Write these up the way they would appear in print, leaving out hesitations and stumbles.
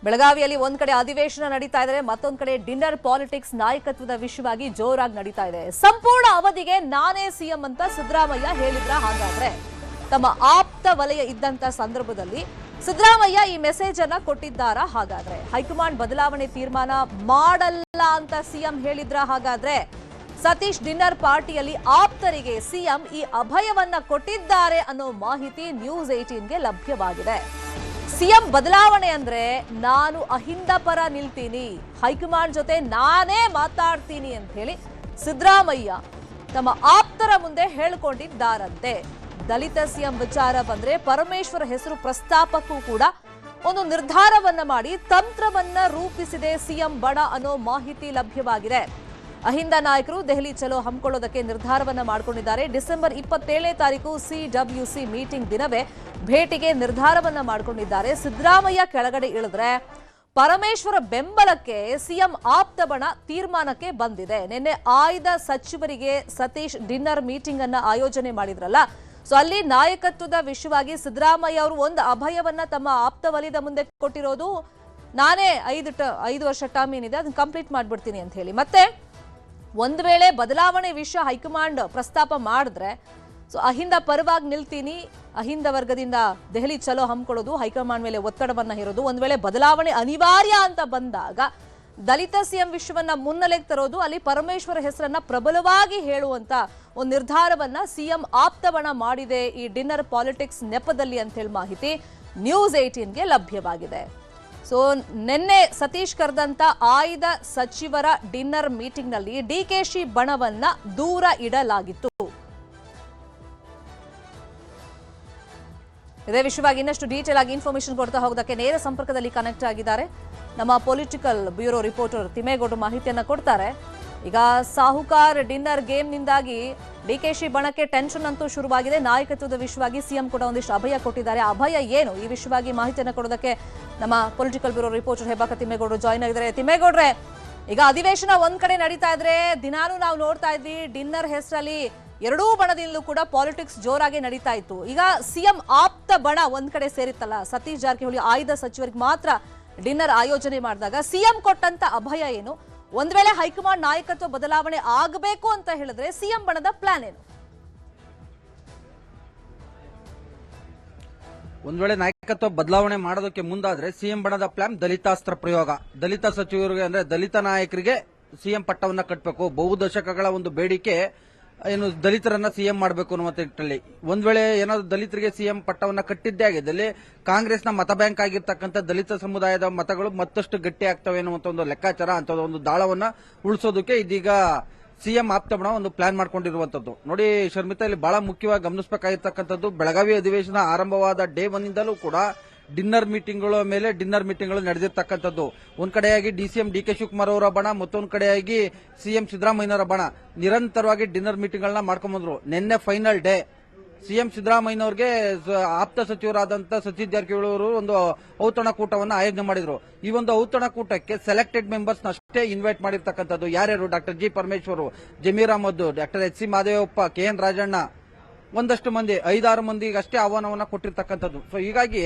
ಬೆಳಗಾವಿಯಲ್ಲಿ ಒಂದ್ ಕಡೆ ಅಧಿವೇಶನ ನಡೀತಾ ಇದೆ, ಮತ್ತೊಂದ್ ಕಡೆ ಡಿನ್ನರ್ ಪಾಲಿಟಿಕ್ಸ್ ನಾಯಕತ್ವದ ವಿಷಯವಾಗಿ ಜೋರಾಗಿ ನಡೀತಾ ಇದೆ. ಸಂಪೂರ್ಣ ಅವಧಿಗೆ ನಾನೇ ಸಿಎಂ ಅಂತ ಸಿದ್ದರಾಮಯ್ಯ ಹೇಳಿದ್ರ? ಹಾಗಾದ್ರೆ ತಮ್ಮ ಆಪ್ತ ವಲಯ ಇದ್ದಂತ ಸಂದರ್ಭದಲ್ಲಿ ಸಿದ್ದರಾಮಯ್ಯ ಈ ಮೆಸೇಜ್ ಅನ್ನ ಕೊಟ್ಟಿದ್ದಾರಾ? ಹಾಗಾದ್ರೆ ಹೈಕಮಾಂಡ್ ಬದಲಾವಣೆ ತೀರ್ಮಾನ ಮಾಡಲ್ಲ ಅಂತ ಸಿಎಂ ಹೇಳಿದ್ರ? ಹಾಗಾದ್ರೆ ಸತೀಶ್ ಡಿನ್ನರ್ ಪಾರ್ಟಿಯಲ್ಲಿ ಆಪ್ತರಿಗೆ ಸಿಎಂ ಈ ಅಭಯವನ್ನ ಕೊಟ್ಟಿದ್ದಾರೆ ಅನ್ನೋ ಮಾಹಿತಿ ನ್ಯೂಸ್ 18ಗೆ ಲಭ್ಯವಾಗಿದೆ. ಸಿಎಂ ಬದಲಾವಣೆ ಅಂದ್ರೆ ನಾನು ಅಹಿಂದ ಪರ ನಿಲ್ತೀನಿ, ಹೈಕಮಾಂಡ್ ಜೊತೆ ನಾನೇ ಮಾತಾಡ್ತೀನಿ ಅಂತ ಹೇಳಿ ಸಿದ್ದರಾಮಯ್ಯ ತಮ್ಮ ಆಪ್ತರ ಮುಂದೆ ಹೇಳಿಕೊಂಡಿದ್ದಾರಂತೆ. ದಲಿತ ಸಿಎಂ ವಿಚಾರ ಬಂದ್ರೆ ಪರಮೇಶ್ವರ ಹೆಸರು ಪ್ರಸ್ತಾಪಕ್ಕೂ ಕೂಡ ಒಂದು ನಿರ್ಧಾರವನ್ನ ಮಾಡಿ ತಂತ್ರವನ್ನ ರೂಪಿಸಿದೆ ಸಿಎಂ ಬಣ ಅನ್ನೋ ಮಾಹಿತಿ ಲಭ್ಯವಾಗಿದೆ. ಅಹಿಂದ ನಾಯಕರು ದೆಹಲಿ ಚಲೋ ಹಮ್ಮಿಕೊಳ್ಳೋದಕ್ಕೆ ನಿರ್ಧಾರವನ್ನ ಮಾಡಿಕೊಂಡಿದ್ದಾರೆ. ಡಿಸೆಂಬರ್ 27ನೇ ತಾರೀಕು ಸಿಡಬ್ಲ್ಯೂಸಿ ಮೀಟಿಂಗ್ ದಿನವೇ ಭೇಟಿಗೆ ನಿರ್ಧಾರವನ್ನ ಮಾಡಿಕೊಂಡಿದ್ದಾರೆ. ಸಿದ್ದರಾಮಯ್ಯ ಕೆಳಗಡೆ ಇಳಿದ್ರೆ ಪರಮೇಶ್ವರ ಬೆಂಬಲಕ್ಕೆ ಸಿಎಂ ಆಪ್ತ ಬಣ ತೀರ್ಮಾನಕ್ಕೆ ಬಂದಿದೆ. ನಿನ್ನೆ ಆಯ್ದ ಸಚಿವರಿಗೆ ಸತೀಶ್ ಡಿನ್ನರ್ ಮೀಟಿಂಗ್ ಅನ್ನ ಆಯೋಜನೆ ಮಾಡಿದ್ರಲ್ಲ, ಸೊ ಅಲ್ಲಿ ನಾಯಕತ್ವದ ವಿಷಯವಾಗಿ ಸಿದ್ದರಾಮಯ್ಯ ಅವರು ಒಂದು ಅಭಯವನ್ನ ತಮ್ಮ ಆಪ್ತ ವಲಯದ ಮುಂದೆ ಕೊಟ್ಟಿರೋದು, ನಾನೇ 5 ವರ್ಷ ಟರ್ಮ್ ಏನಿದೆ ಅದನ್ನ ಕಂಪ್ಲೀಟ್ ಮಾಡ್ಬಿಡ್ತೀನಿ ಅಂತ ಹೇಳಿ. ಮತ್ತೆ ಒಂದ್ ವೇಳೆ ಬದಲಾವಣೆ ವಿಷಯ ಹೈಕಮಾಂಡ್ ಪ್ರಸ್ತಾಪ ಮಾಡಿದ್ರೆ ಸೊ ಅಹಿಂದ ಪರವಾಗಿ ನಿಲ್ತೀನಿ, ಅಹಿಂದ ವರ್ಗದಿಂದ ದೆಹಲಿ ಚಲೋ ಹಮ್ಮಿಕೊಳ್ಳೋದು, ಹೈಕಮಾಂಡ್ ಮೇಲೆ ಒತ್ತಡವನ್ನ ಹೇರೋದು, ಒಂದ್ ವೇಳೆ ಬದಲಾವಣೆ ಅನಿವಾರ್ಯ ಅಂತ ಬಂದಾಗ ದಲಿತ ಸಿಎಂ ವಿಷಯವನ್ನ ಮುನ್ನೆಲೆಗೆ ತರೋದು, ಅಲ್ಲಿ ಪರಮೇಶ್ವರ ಹೆಸರನ್ನ ಪ್ರಬಲವಾಗಿ ಹೇಳುವಂತ ಒಂದು ನಿರ್ಧಾರವನ್ನ ಸಿಎಂ ಆಪ್ತಬಣ ಮಾಡಿದೆ ಈ ಡಿನ್ನರ್ ಪಾಲಿಟಿಕ್ಸ್ ನೆಪದಲ್ಲಿ ಅಂತ ಹೇಳಿ ಮಾಹಿತಿ ನ್ಯೂಸ್ 18ಗೆ ಲಭ್ಯವಾಗಿದೆ. ಸೊ ನಿನ್ನೆ ಸತೀಶ್ ಕರೆದಂತ ಆಯ್ದ ಸಚಿವರ ಡಿನ್ನರ್ ಮೀಟಿಂಗ್ ನಲ್ಲಿ ಡಿಕೆಶಿ ಬಣವನ್ನ ದೂರ ಇಡಲಾಗಿತ್ತು. ಇದೇ ವಿಷಯವಾಗಿ ಇನ್ನಷ್ಟು ಡೀಟೇಲ್ ಆಗಿ ಇನ್ಫಾರ್ಮೇಶನ್ ಕೊಡ್ತಾ ಹೋಗೋದಕ್ಕೆ ನೇರ ಸಂಪರ್ಕದಲ್ಲಿ ಕನೆಕ್ಟ್ ಆಗಿದ್ದಾರೆ ನಮ್ಮ ಪೊಲಿಟಿಕಲ್ ಬ್ಯೂರೋ ರಿಪೋರ್ಟರ್ ತಿಮ್ಮೇಗೌಡರು ಮಾಹಿತಿಯನ್ನ ಕೊಡ್ತಾರೆ. ಈಗ ಸಾಹುಕಾರ್ ಡಿನ್ನರ್ ಗೇಮ್ ನಿಂದಾಗಿ ಡಿಕೆಶಿ ಬಣಕ್ಕೆ ಟೆನ್ಷನ್ ಅಂತೂ ಶುರುವಾಗಿದೆ. ನಾಯಕತ್ವದ ವಿಷಯವಾಗಿ ಸಿಎಂ ಕೂಡ ಒಂದಿಷ್ಟು ಅಭಯ ಕೊಟ್ಟಿದ್ದಾರೆ. ಅಭಯ ಏನು, ಈ ವಿಷಯವಾಗಿ ಮಾಹಿತಿಯನ್ನು ಕೊಡೋದಕ್ಕೆ ನಮ್ಮ ಪೊಲಿಟಿಕಲ್ ಬ್ಯೂರೋ ರಿಪೋರ್ಟರ್ ಹೆಬ್ಬಾಕ ತಿಮ್ಮೇಗೌಡರು ಜಾಯ್ನ್ ಆಗಿದ್ದಾರೆ. ತಿಮ್ಮೇಗೌಡ್ರೆ, ಈಗ ಅಧಿವೇಶನ ಒಂದ್ ಕಡೆ ನಡೀತಾ ಇದ್ರೆ ದಿನಾನು ನಾವು ನೋಡ್ತಾ ಇದ್ವಿ ಡಿನ್ನರ್ ಹೆಸರಲ್ಲಿ ಎರಡೂ ಬಣದಿಂದಲೂ ಕೂಡ ಪಾಲಿಟಿಕ್ಸ್ ಜೋರಾಗಿ ನಡೀತಾ ಇತ್ತು. ಈಗ ಸಿಎಂ ಆಪ್ತ ಬಣ ಒಂದ್ ಕಡೆ ಸೇರಿತ್ತಲ್ಲ, ಸತೀಶ್ ಜಾರಕಿಹೊಳಿ ಆಯ್ದ ಸಚಿವರಿಗೆ ಮಾತ್ರ ಡಿನ್ನರ್ ಆಯೋಜನೆ ಮಾಡಿದಾಗ ಸಿಎಂ ಕೊಟ್ಟಂತ ಅಭಯ ಏನು? ಒಂದ್ ವೇಳೆ ಹೈಕಮಾಂಡ್ ನಾಯಕತ್ವ ಬದಲಾವಣೆ ಆಗಬೇಕು ಅಂತ ಹೇಳಿದ್ರೆ ಸಿಎಂ ಬಣದ ಪ್ಲಾನ್ ಏನು? ಒಂದ್ ವೇಳೆ ನಾಯಕತ್ವ ಬದಲಾವಣೆ ಮಾಡೋದಕ್ಕೆ ಮುಂದಾದ್ರೆ ಸಿಎಂ ಬಣದ ಪ್ಲಾನ್ ದಲಿತಾಸ್ತ್ರ ಪ್ರಯೋಗ. ದಲಿತ ಸಚಿವರಿಗೆ ಅಂದ್ರೆ ದಲಿತ ನಾಯಕರಿಗೆ ಸಿಎಂ ಪಟ್ಟವನ್ನ ಕಟ್ಟಬೇಕು. ಬಹುದಶಕಗಳ ಒಂದು ಬೇಡಿಕೆ ಏನು ದಲಿತರನ್ನ ಸಿಎಂ ಮಾಡಬೇಕು ಅನ್ನುವ ನಿಟ್ಟಿನಲ್ಲಿ ಒಂದ್ ವೇಳೆ ಏನಾದ್ರು ದಲಿತರಿಗೆ ಸಿಎಂ ಪಟ್ಟವನ್ನ ಕಟ್ಟಿದ್ದೇ ಆಗಿದ್ದಲ್ಲಿ ಕಾಂಗ್ರೆಸ್ನ ಮತ ಬ್ಯಾಂಕ್ ಆಗಿರ್ತಕ್ಕಂಥ ದಲಿತ ಸಮುದಾಯದ ಮತಗಳು ಮತ್ತಷ್ಟು ಗಟ್ಟಿ ಆಗ್ತವೆ ಅನ್ನುವಂತ ಒಂದು ಲೆಕ್ಕಾಚಾರ, ಅಂತ ಒಂದು ದಾಳವನ್ನ ಉಳಿಸೋದಕ್ಕೆ ಇದೀಗ ಸಿಎಂ ಆಪ್ತ ಬಣ ಒಂದು ಪ್ಲಾನ್ ಮಾಡ್ಕೊಂಡಿರುವಂತದ್ದು. ನೋಡಿ ಶರ್ಮಿತಾ, ಇಲ್ಲಿ ಬಹಳ ಮುಖ್ಯವಾಗಿ ಗಮನಿಸಬೇಕಾಗಿರ್ತಕ್ಕಂಥದ್ದು, ಬೆಳಗಾವಿ ಅಧಿವೇಶನ ಆರಂಭವಾದ ಡೇ 1 ಕೂಡ ಡಿನ್ನರ್ ಮೀಟಿಂಗ್ಗಳು ನಡೆದಿರ್ತಕ್ಕಂಥದ್ದು. ಒಂದ್ ಕಡೆಯಾಗಿ ಡಿಸಿಎಂ ಡಿಕೆ ಶಿವಕುಮಾರ್ ಅವರ ಬಣ, ಮತ್ತೊಂದು ಕಡೆಯಾಗಿ ಸಿಎಂ ಸಿದ್ದರಾಮಯ್ಯನವರ ಬಣ ನಿರಂತರವಾಗಿ ಡಿನ್ನರ್ ಮೀಟಿಂಗ್ಗಳನ್ನ ಮಾಡ್ಕೊಂಡ್ಬಂದ್ರು. ನಿನ್ನೆ ಫೈನಲ್ ಡೇ ಸಿಎಂ ಸಿದ್ದರಾಮಯ್ಯನವರಿಗೆ ಆಪ್ತ ಸಚಿವರಾದಂತ ಸತೀಶ್ ಜಾರಕಿಹೊಳಿ ಅವರು ಒಂದು ಔತಣಕೂಟವನ್ನು ಆಯೋಜನೆ ಮಾಡಿದ್ರು. ಈ ಒಂದು ಔತಣಕೂಟಕ್ಕೆ ಸೆಲೆಕ್ಟೆಡ್ ಮೆಂಬರ್ಸ್ ಅಷ್ಟೇ ಇನ್ವೈಟ್ ಮಾಡಿರ್ತಕ್ಕಂಥದ್ದು. ಯಾರ್ಯಾರು? Doctor G Parameshwar, Zameer Ahmed, doctor H C. Madevappa, K N Rajanna, ಒಂದಷ್ಟು ಮಂದಿ 5-6 ಮಂದಿಗೆ ಅಷ್ಟೇ ಆಹ್ವಾನವನ್ನ ಕೊಟ್ಟಿರ್ತಕ್ಕಂಥದ್ದು. ಸೊ ಹೀಗಾಗಿ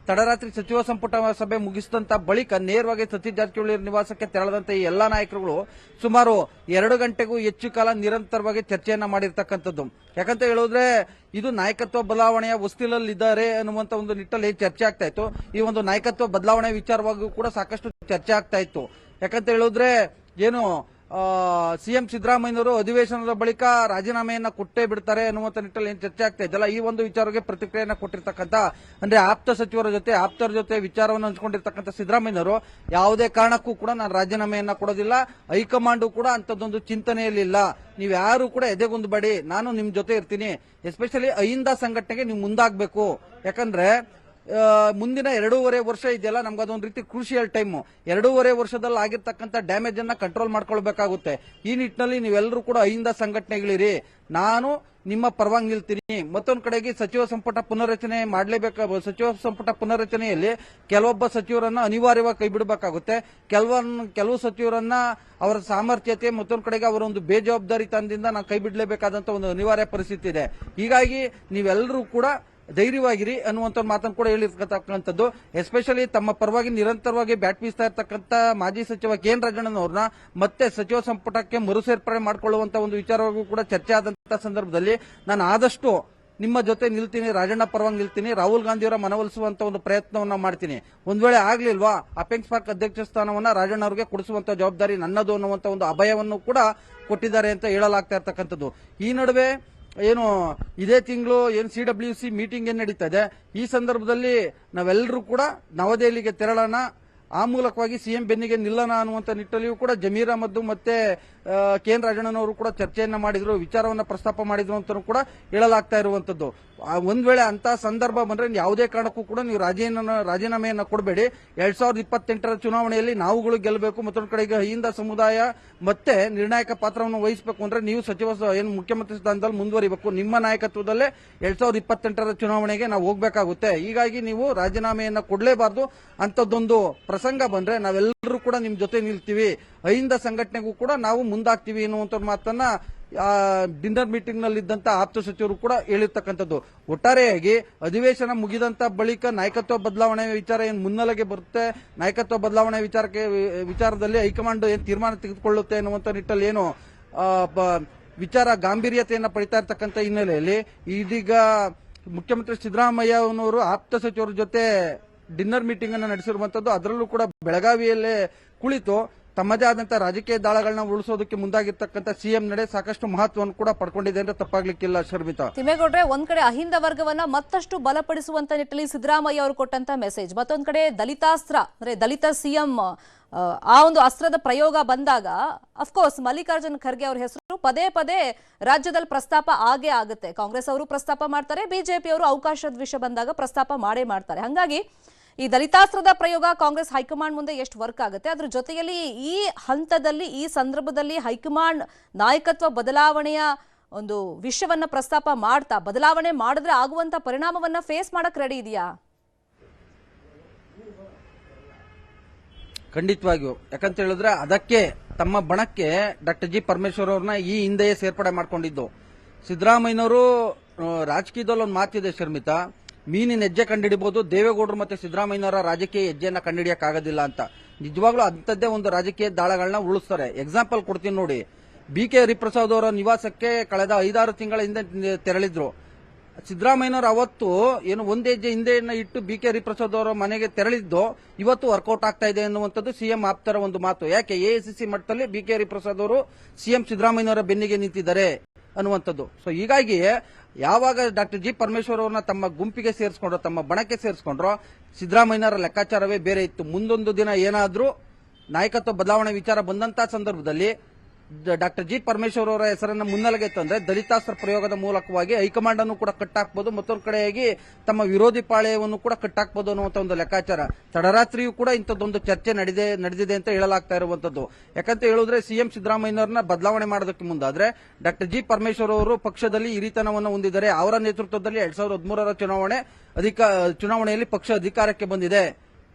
ತಡರಾತ್ರಿ ಸಚಿವ ಸಂಪುಟ ಸಭೆ ಮುಗಿಸಿದಂತ ಬಳಿಕ ನೇರವಾಗಿ ಸತೀಶ್ ಜಾರಕಿಹೊಳಿ ನಿವಾಸಕ್ಕೆ ತೆರಳದಂತ ಈ ಎಲ್ಲಾ ನಾಯಕರುಗಳು ಸುಮಾರು 2 ಗಂಟೆಗೂ ಹೆಚ್ಚು ಕಾಲ ನಿರಂತರವಾಗಿ ಚರ್ಚೆಯನ್ನ ಮಾಡಿರ್ತಕ್ಕಂಥದ್ದು. ಯಾಕಂತ ಹೇಳಿದ್ರೆ ಇದು ನಾಯಕತ್ವ ಬದಲಾವಣೆಯ ಹೊಸ್ತಿಲಲ್ಲಿದ್ದಾರೆ ಅನ್ನುವಂತ ಒಂದು ನಿಟ್ಟಲ್ಲಿ ಚರ್ಚೆ ಆಗ್ತಾ ಇತ್ತು. ಈ ಒಂದು ನಾಯಕತ್ವ ಬದಲಾವಣೆ ವಿಚಾರವಾಗಿಯೂ ಕೂಡ ಸಾಕಷ್ಟು ಚರ್ಚೆ ಆಗ್ತಾ ಇತ್ತು. ಯಾಕಂತ ಹೇಳಿದ್ರೆ ಏನು ಸಿಎಂ ಸಿದ್ದರಾಮಯ್ಯನವರು ಅಧಿವೇಶನದ ಬಳಿಕ ರಾಜೀನಾಮೆಯನ್ನ ಕೊಟ್ಟೇ ಬಿಡ್ತಾರೆ ಅನ್ನುವಂತ ನಿಟ್ಟಲ್ಲಿ ಏನು ಚರ್ಚೆ ಆಗ್ತಾ ಇದ್ದಲ್ಲ, ಈ ಒಂದು ವಿಚಾರಕ್ಕೆ ಪ್ರತಿಕ್ರಿಯೆಯನ್ನ ಕೊಟ್ಟಿರ್ತಕ್ಕಂಥ ಅಂದ್ರೆ ಆಪ್ತರ ಜೊತೆ ವಿಚಾರವನ್ನು ಹಂಚಿಕೊಂಡಿರ್ತಕ್ಕಂಥ ಸಿದ್ದರಾಮಯ್ಯನವರು ಯಾವುದೇ ಕಾರಣಕ್ಕೂ ಕೂಡ ನಾನು ರಾಜೀನಾಮೆಯನ್ನ ಕೊಡೋದಿಲ್ಲ, ಹೈಕಮಾಂಡ್ ಕೂಡ ಅಂತದೊಂದು ಚಿಂತನೆಯಲ್ಲಿಲ್ಲ, ನೀವು ಯಾರು ಕೂಡ ಎದೆಗುಂದಬೇಡಿ, ನಾನು ನಿಮ್ ಜೊತೆ ಇರ್ತೀನಿ, ಎಸ್ಪೆಷಲಿ ಅಹಿಂದ ಸಂಘಟನೆಗೆ ನೀವು ಮುಂದಾಗಬೇಕು. ಯಾಕಂದ್ರೆ ಮುಂದಿನ 2.5 ವರ್ಷ ಇದೆಯಲ್ಲ, ನಮ್ಗೆ ಅದೊಂದು ರೀತಿ ಕ್ರೂಷಿಯಲ್ ಟೈಮ್. 2.5 ವರ್ಷದಲ್ಲಿ ಆಗಿರ್ತಕ್ಕಂಥ ಡ್ಯಾಮೇಜ್ ಅನ್ನ ಕಂಟ್ರೋಲ್ ಮಾಡ್ಕೊಳ್ಬೇಕಾಗುತ್ತೆ. ಈ ನಿಟ್ಟಿನಲ್ಲಿ ನೀವೆಲ್ಲರೂ ಕೂಡ ಅಹಿಂದ ಸಂಘಟನೆಗಳಿರಿ, ನಾನು ನಿಮ್ಮ ಪರವಾಗಿ ನಿಲ್ತೀನಿ. ಮತ್ತೊಂದು ಕಡೆಗೆ ಸಚಿವ ಸಂಪುಟ ಪುನರ್ರಚನೆ ಮಾಡಲೇಬೇಕು. ಸಚಿವ ಸಂಪುಟ ಪುನರ್ರಚನೆಯಲ್ಲಿ ಕೆಲವೊಬ್ಬ ಸಚಿವರನ್ನ ಅನಿವಾರ್ಯವಾಗಿ ಕೈ ಬಿಡಬೇಕಾಗುತ್ತೆ. ಕೆಲವು ಸಚಿವರನ್ನ ಅವರ ಸಾಮರ್ಥ್ಯತೆ, ಮತ್ತೊಂದು ಕಡೆಗೆ ಅವರ ಒಂದು ಬೇಜವಾಬ್ದಾರಿತನದಿಂದ ನಾವು ಕೈ ಬಿಡಲೇಬೇಕಾದಂತ ಒಂದು ಅನಿವಾರ್ಯ ಪರಿಸ್ಥಿತಿ ಇದೆ. ಹೀಗಾಗಿ ನೀವೆಲ್ಲರೂ ಕೂಡ ಧೈರ್ಯವಾಗಿರಿ ಅನ್ನುವಂತ ಮಾತನ್ನು ಕೂಡ ಹೇಳಿರ್ತಕ್ಕಂಥದ್ದು. ಎಸ್ಪೆಷಲಿ ತಮ್ಮ ಪರವಾಗಿ ನಿರಂತರವಾಗಿ ಬ್ಯಾಟ್ ಬೀಸ್ತಾ ಇರ್ತಕ್ಕಂಥ ಮಾಜಿ ಸಚಿವ ಕೆ.ಎನ್. ರಾಜಣ್ಣನವ್ರನ್ನ ಮತ್ತೆ ಸಚಿವ ಸಂಪುಟಕ್ಕೆ ಮರು ಸೇರ್ಪಡೆ ಮಾಡಿಕೊಳ್ಳುವಂತ ಒಂದು ವಿಚಾರವೂ ಕೂಡ ಚರ್ಚೆ ಆದಂತಹ ಸಂದರ್ಭದಲ್ಲಿ ನಾನು ಆದಷ್ಟು ನಿಮ್ಮ ಜೊತೆ ನಿಲ್ತೀನಿ, ರಾಜಣ್ಣ ಪರವಾಗಿ ನಿಲ್ತೀನಿ, ರಾಹುಲ್ ಗಾಂಧಿಯವರ ಮನವೊಲಿಸುವಂತ ಒಂದು ಪ್ರಯತ್ನವನ್ನ ಮಾಡ್ತೀನಿ. ಒಂದ್ ವೇಳೆ ಆಗ್ಲಿಲ್ವಾ ಅಪೆಕ್ಸ್ ಪಾರ್ಕ್ ಅಧ್ಯಕ್ಷ ಸ್ಥಾನವನ್ನ ರಾಜಣ್ಣ ಅವರಿಗೆ ಕೊಡಿಸುವಂತ ಜವಾಬ್ದಾರಿ ನನ್ನದು ಅನ್ನುವಂತ ಒಂದು ಅಭಯವನ್ನು ಕೂಡ ಕೊಟ್ಟಿದ್ದಾರೆ ಅಂತ ಹೇಳಲಾಗ್ತಾ ಇರ್ತಕ್ಕಂಥದ್ದು. ಈ ನಡುವೆ ಏನು ಇದೇ ತಿಂಗಳು ಏನು CWC ಮೀಟಿಂಗ್ ಏನ್ ನಡೀತಾ ಇದೆ, ಈ ಸಂದರ್ಭದಲ್ಲಿ ನಾವೆಲ್ಲರೂ ಕೂಡ ನವದೆಹಲಿಗೆ ತೆರಳೋಣ, ಆ ಮೂಲಕವಾಗಿ ಸಿಎಂ ಬೆನ್ನಿಗೆ ನಿಲ್ಲೋಣ ಅನ್ನುವಂತ ನಿಟ್ಟಲ್ಲಿಯೂ ಕೂಡ ಜಮೀರ್ ಅಹಮದ್ ಮತ್ತೆ ಕೆ.ಎನ್. ರಾಜಣ್ಣನವರು ಕೂಡ ಚರ್ಚೆಯನ್ನ ಮಾಡಿದ್ರು, ವಿಚಾರವನ್ನ ಪ್ರಸ್ತಾಪ ಮಾಡಿದ್ರು ಅಂತ ಕೂಡ ಹೇಳಲಾಗ್ತಾ ಇರುವಂತದ್ದು. ಒಂದ್ ವೇಳೆ ಅಂತ ಸಂದರ್ಭ ಬಂದ್ರೆ ಯಾವುದೇ ಕಾರಣಕ್ಕೂ ಕೂಡ ನೀವು ರಾಜೀನಾಮೆಯನ್ನ ಕೊಡಬೇಡಿ. 2028ರ ಚುನಾವಣೆಯಲ್ಲಿ ನಾವುಗಳು ಗೆಲ್ಲಬೇಕು, ಮತ್ತೊಂದು ಕಡೆಗೆ ಹಿಂದ ಸಮುದಾಯ ಮತ್ತೆ ನಿರ್ಣಾಯಕ ಪಾತ್ರವನ್ನು ವಹಿಸಬೇಕು ಅಂದ್ರೆ ನೀವು ಏನು ಮುಖ್ಯಮಂತ್ರಿ ಸ್ಥಾನದಲ್ಲಿ ಮುಂದುವರಿಬೇಕು. ನಿಮ್ಮ ನಾಯಕತ್ವದಲ್ಲೇ 2028ರ ಚುನಾವಣೆಗೆ ನಾವು ಹೋಗ್ಬೇಕಾಗುತ್ತೆ. ಹೀಗಾಗಿ ನೀವು ರಾಜೀನಾಮೆಯನ್ನ ಕೊಡಲೇಬಾರದು. ಅಂತದ್ದೊಂದು ಪ್ರಸಂಗ ಬಂದ್ರೆ ನಾವೆಲ್ಲರೂ ಕೂಡ ನಿಮ್ ಜೊತೆ ನಿಲ್ತೀವಿ, ಅಹಿಂದ ಸಂಘಟನೆಗೂ ಕೂಡ ನಾವು ಮುಂದಾಗ್ತೀವಿ ಎನ್ನುವಂತ ಮಾತನ್ನ ಡಿನ್ನರ್ ಮೀಟಿಂಗ್ ನಲ್ಲಿ ಇದ್ದಂತ ಆಪ್ತ ಸಚಿವರು ಕೂಡ ಹೇಳಿರ್ತಕ್ಕಂಥದ್ದು. ಒಟ್ಟಾರೆಯಾಗಿ ಅಧಿವೇಶನ ಮುಗಿದಂತ ಬಳಿಕ ನಾಯಕತ್ವ ಬದಲಾವಣೆ ವಿಚಾರ ಏನು ಮುನ್ನೆಲೆಗೆ ಬರುತ್ತೆ, ನಾಯಕತ್ವ ಬದಲಾವಣೆ ವಿಚಾರದಲ್ಲಿ ಹೈಕಮಾಂಡ್ ಏನು ತೀರ್ಮಾನ ತೆಗೆದುಕೊಳ್ಳುತ್ತೆ ಅನ್ನುವಂತ ನಿಟ್ಟಲ್ಲಿ ಏನು ವಿಚಾರ ಗಾಂಭೀರ್ಯತೆಯನ್ನ ಪಡಿತಾ ಇರ್ತಕ್ಕಂಥ ಹಿನ್ನೆಲೆಯಲ್ಲಿ ಇದೀಗ ಮುಖ್ಯಮಂತ್ರಿ ಸಿದ್ದರಾಮಯ್ಯ ಅವರು ಆಪ್ತ ಸಚಿವರ ಜೊತೆ ಡಿನ್ನರ್ ಮೀಟಿಂಗ್ ಅನ್ನು ನಡೆಸಿರುವಂತದ್ದು. ಅದರಲ್ಲೂ ಕೂಡ ಬೆಳಗಾವಿಯಲ್ಲೇ ಕುಳಿತು ತಮ್ಮದೇ ಆದಂತಹ ರಾಜಕೀಯ ದಾಳಗಳನ್ನ ಉಳಿಸೋದಕ್ಕೆ ಮುಂದಾಗಿರ್ತಕ್ಕಂಥ ಸಿಎಂ ನಡೆ ಸಾಕಷ್ಟು ಮಹತ್ವವನ್ನು ಕೂಡ ಪಡ್ಕೊಂಡಿದೆ ಅಂತ ತಪ್ಪಾಗ್ಲಿಕ್ಕಿಲ್ಲ. ಶರ್ಮಿತಾ, ತಿಮ್ಮೇಗೌಡ್ರೆ, ಒಂದ್ ಕಡೆ ಅಹಿಂದ ವರ್ಗವನ್ನ ಮತ್ತಷ್ಟು ಬಲಪಡಿಸುವಂತ ನಿಟ್ಟಿನಲ್ಲಿ ಸಿದ್ದರಾಮಯ್ಯ ಅವರು ಕೊಟ್ಟಂತ ಮೆಸೇಜ್, ಮತ್ತೊಂದ್ ಕಡೆ ದಲಿತಾಸ್ತ್ರ ಅಂದ್ರೆ ದಲಿತ ಸಿಎಂ ಆ ಒಂದು ಅಸ್ತ್ರದ ಪ್ರಯೋಗ ಬಂದಾಗ ಅಫ್ಕೋರ್ಸ್ ಮಲ್ಲಿಕಾರ್ಜುನ್ ಖರ್ಗೆ ಅವರ ಹೆಸರು ಪದೇ ಪದೇ ರಾಜ್ಯದಲ್ಲಿ ಪ್ರಸ್ತಾಪ ಆಗೇ ಆಗುತ್ತೆ. ಕಾಂಗ್ರೆಸ್ ಅವರು ಪ್ರಸ್ತಾಪ ಮಾಡ್ತಾರೆ, ಬಿಜೆಪಿ ಅವರು ಅವಕಾಶದ ವಿಷಯ ಬಂದಾಗ ಪ್ರಸ್ತಾಪ ಮಾಡೇ ಮಾಡ್ತಾರೆ. ಹಾಗಾಗಿ ಈ ದಲಿತಾಸ್ತ್ರದ ಪ್ರಯೋಗ ಕಾಂಗ್ರೆಸ್ ಹೈಕಮಾಂಡ್ ಮುಂದೆ ಎಷ್ಟು ವರ್ಕ್ ಆಗುತ್ತೆ, ಅದ್ರ ಜೊತೆಯಲ್ಲಿ ಈ ಹಂತದಲ್ಲಿ ಈ ಸಂದರ್ಭದಲ್ಲಿ ಹೈಕಮಾಂಡ್ ನಾಯಕತ್ವ ಬದಲಾವಣೆಯ ಒಂದು ವಿಷಯವನ್ನ ಪ್ರಸ್ತಾಪ ಮಾಡ್ತಾ ಬದಲಾವಣೆ ಮಾಡಿದ್ರೆ ಆಗುವಂತ ಪರಿಣಾಮವನ್ನ ಫೇಸ್ ಮಾಡಕ್ ರೆಡಿ ಇದೆಯಾ? ಖಂಡಿತವಾಗಿಯೂ. ಯಾಕಂತ ಹೇಳಿದ್ರೆ ಅದಕ್ಕೆ ತಮ್ಮ ಬಣಕ್ಕೆ ಡಾಕ್ಟರ್ ಜಿ ಪರಮೇಶ್ವರ್ ಅವ್ರನ್ನ ಈ ಹಿಂದೆಯೇ ಸೇರ್ಪಡೆ ಮಾಡ್ಕೊಂಡಿದ್ದು. ಸಿದ್ದರಾಮಯ್ಯನವರು ರಾಜಕೀಯದಲ್ಲಿ ಒಂದು ಮಾತಿದೆ ಶರ್ಮಿತಾ, ಮೀನಿನ ಹೆಜ್ಜೆ ಕಂಡುಹಿಡಿಬಹುದು, ದೇವೇಗೌಡರು ಮತ್ತೆ ಸಿದ್ದರಾಮಯ್ಯನವರ ರಾಜಕೀಯ ಹೆಜ್ಜೆಯನ್ನ ಕಂಡುಹಿಡಿಯಕ್ಕಾಗೋದಿಲ್ಲ ಅಂತ. ನಿಜವಾಗ್ಲೂ ಅಂಥದ್ದೇ ಒಂದು ರಾಜಕೀಯ ದಾಳಗಳನ್ನ ಉಳಿಸ್ತಾರೆ. ಎಕ್ಸಾಂಪಲ್ ಕೊಡ್ತೀನಿ ನೋಡಿ. BK ಹರಿಪ್ರಸಾದ್ ಅವರ ನಿವಾಸಕ್ಕೆ ಕಳೆದ 5-6 ತಿಂಗಳ ಹಿಂದೆ ತೆರಳಿದ್ರು. ಸಿದ್ದರಾಮಯ್ಯನವರು ಅವತ್ತು ಏನು ಒಂದ್ ಹೆಜ್ಜೆ ಹಿಂದೆಯನ್ನ ಇಟ್ಟು BK ಹರಿಪ್ರಸಾದ್ ಅವರ ಮನೆಗೆ ತೆರಳಿದ್ದು ಇವತ್ತು ವರ್ಕೌಟ್ ಆಗ್ತಾ ಇದೆ ಅನ್ನುವಂಥದ್ದು ಸಿಎಂ ಆಪ್ತರ ಒಂದು ಮಾತು. ಯಾಕೆ AICC ಮಟ್ಟದಲ್ಲಿ BK ಹರಿಪ್ರಸಾದ್ ಅವರು ಸಿಎಂ ಸಿದ್ದರಾಮಯ್ಯನವರ ಬೆನ್ನಿಗೆ ನಿಂತಿದ್ದಾರೆ ಅನ್ನುವಂಥದ್ದು. ಸೊ ಹೀಗಾಗಿ ಯಾವಾಗ ಡಾಕ್ಟರ್ ಜಿ ಪರಮೇಶ್ವರ್ ಅವ್ರನ್ನ ತಮ್ಮ ಗುಂಪಿಗೆ ಸೇರಿಸ್ಕೊಂಡ್ರು, ತಮ್ಮ ಬಣಕ್ಕೆ ಸೇರಿಸ್ಕೊಂಡ್ರು, ಸಿದ್ದರಾಮಯ್ಯನವರ ಲೆಕ್ಕಾಚಾರವೇ ಬೇರೆ ಇತ್ತು. ಮುಂದೊಂದು ದಿನ ಏನಾದ್ರೂ ನಾಯಕತ್ವ ಬದಲಾವಣೆ ವಿಚಾರ ಬಂದಂತಹ ಸಂದರ್ಭದಲ್ಲಿ ಡಾಕ್ಟರ್ ಜಿ ಪರಮೇಶ್ವರ್ ಅವರ ಹೆಸರನ್ನು ಮುನ್ನೆಲೆಗೆ ತಂದ್ರೆ ದಲಿತಾಸ್ತ್ರ ಪ್ರಯೋಗದ ಮೂಲಕವಾಗಿ ಹೈಕಮಾಂಡ್ ಅನ್ನು ಕೂಡ ಕಟ್ಟಾಕ್ಬಹುದು, ಮತ್ತೊಂದು ಕಡೆಯಾಗಿ ತಮ್ಮ ವಿರೋಧಿ ಪಾಳೆಯವನ್ನು ಕೂಡ ಕಟ್ಟಾಕ್ಬಹುದು ಅನ್ನುವಂತ ಒಂದು ಲೆಕ್ಕಾಚಾರ. ತಡರಾತ್ರಿಯೂ ಕೂಡ ಇಂಥದ್ದೊಂದು ಚರ್ಚೆ ನಡೆದಿದೆ ಅಂತ ಹೇಳಲಾಗ್ತಾ ಇರುವಂತದ್ದು. ಯಾಕಂತ ಹೇಳಿದ್ರೆ ಸಿಎಂ ಸಿದ್ದರಾಮಯ್ಯನವರನ್ನ ಬದಲಾವಣೆ ಮಾಡೋದಕ್ಕೆ ಮುಂದಾದ್ರೆ ಡಾಕ್ಟರ್ ಜಿ ಪರಮೇಶ್ವರ್ ಅವರು ಪಕ್ಷದಲ್ಲಿ ಹಿರಿತನವನ್ನು ಹೊಂದಿದ್ದಾರೆ. ಅವರ ನೇತೃತ್ವದಲ್ಲಿ 2013ರ ಚುನಾವಣೆಯಲ್ಲಿ ಪಕ್ಷ ಅಧಿಕಾರಕ್ಕೆ ಬಂದಿದೆ.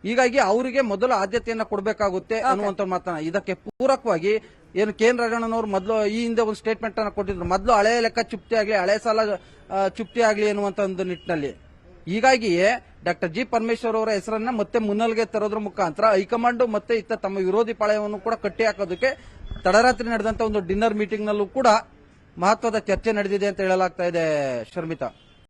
ಹೀಗಾಗಿ ಅವರಿಗೆ ಮೊದಲು ಆದ್ಯತೆಯನ್ನ ಕೊಡಬೇಕಾಗುತ್ತೆ ಅನ್ನುವಂತ ಮಾತನ್ನ. ಇದಕ್ಕೆ ಪೂರಕವಾಗಿ ಏನು ಕೆ.ಎನ್. ರಾಜಣ್ಣನವರು ಮೊದಲು ಈ ಹಿಂದೆ ಒಂದು ಸ್ಟೇಟ್ಮೆಂಟ್ ಅನ್ನು ಕೊಟ್ಟಿದ್ರು, ಮೊದಲು ಹಳೆ ಲೆಕ್ಕ ಚುಪ್ತಿ ಆಗಲಿ, ಹಳೆ ಸಾಲ ಚುಪ್ತಿ ಆಗಲಿ ಅನ್ನುವಂತ ಒಂದು ನಿಟ್ಟಿನಲ್ಲಿ. ಹೀಗಾಗಿಯೇ ಡಾಕ್ಟರ್ ಜಿ ಪರಮೇಶ್ವರ್ ಅವರ ಹೆಸರನ್ನ ಮತ್ತೆ ಮುನ್ನೆಲೆಗೆ ತರೋದ್ರ ಮುಖಾಂತರ ಹೈಕಮಾಂಡ್ ಮತ್ತೆ ಇತ್ತ ತಮ್ಮ ವಿರೋಧಿ ಪಾಳೆಯವನ್ನು ಕೂಡ ಕಟ್ಟಿ ಹಾಕೋದಕ್ಕೆ ತಡರಾತ್ರಿ ನಡೆದಂತ ಒಂದು ಡಿನ್ನರ್ ಮೀಟಿಂಗ್ ನಲ್ಲೂ ಕೂಡ ಮಹತ್ವದ ಚರ್ಚೆ ನಡೆದಿದೆ ಅಂತ ಹೇಳಲಾಗ್ತಾ ಇದೆ ಶರ್ಮಿತಾ.